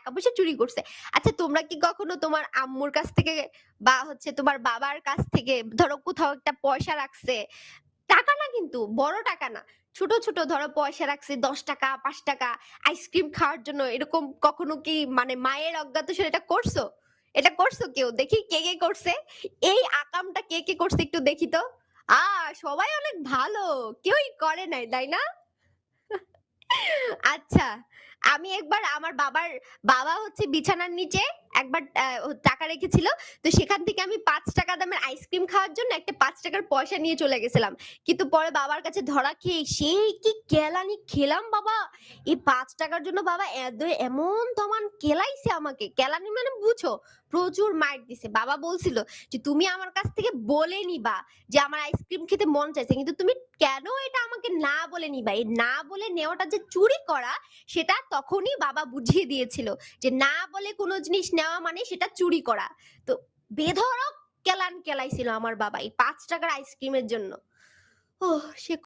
টাকা-পয়সা চুরি করছে। আচ্ছা তোমরা কি কখনো তোমার আম্মুর কাছ থেকে বা হচ্ছে তোমার বাবার কাছ থেকে ধরো কোথাও একটা পয়সা রাখছে, টাকা না কিন্তু বড় টাকা না। ছোট, ছোট ধরো পয়সা রাখছে ৳১০, ৳৫ আইসক্রিম খাওয়ার জন্য এরকম কখনো কি মানে মায়ের অজ্ঞাতসারে এটা করছো? এটা করছো কেউ? দেখি কে করছে? এই আকামটা কে করছে একটু দেখি তো? আ সবাই অনেক ভালো। কেউই করে নাই, তাই না? আচ্ছা। আমি একবার আমার বাবা হচ্ছে বিছানার নিচে একবার টাকা রেখেছিল। তো সেখান থেকে আমি ৳৫ দামের আইসক্রিম খাওয়ার জন্য একটা ৳৫ র পয়সা নিয়ে চলে গেছিলাম। কিন্তু পরে বাবার কাছে ধরা খেয়ে সেই কি কেলানি খেলাম বাবা! এই ৳৫ র জন্য বাবা এমন তমান কেলাইছে আমাকে। কেলানি মানে বুঝো, প্রচুর মাইর দিছে। বাবা বলছিল যে, "তুমি আমার কাছ থেকে বলে নিবা যে আমার আইসক্রিম খেতে মন চাইছে। কিন্তু তুমি কেন এটা আমাকে না বলে নিবা? এই না বলে নেওয়াটা যে চুরি করা সেটা তখনই বাবা বুঝিয়ে দিয়েছিল। যে না বলে কোন জিনিস নেওয়া মানে সেটা চুরি করা। তো বেধড়ক কেলান কেলাইছিল আমার বাবা এই ৳৫ র আইসক্রিমের জন্য। ওহ! সে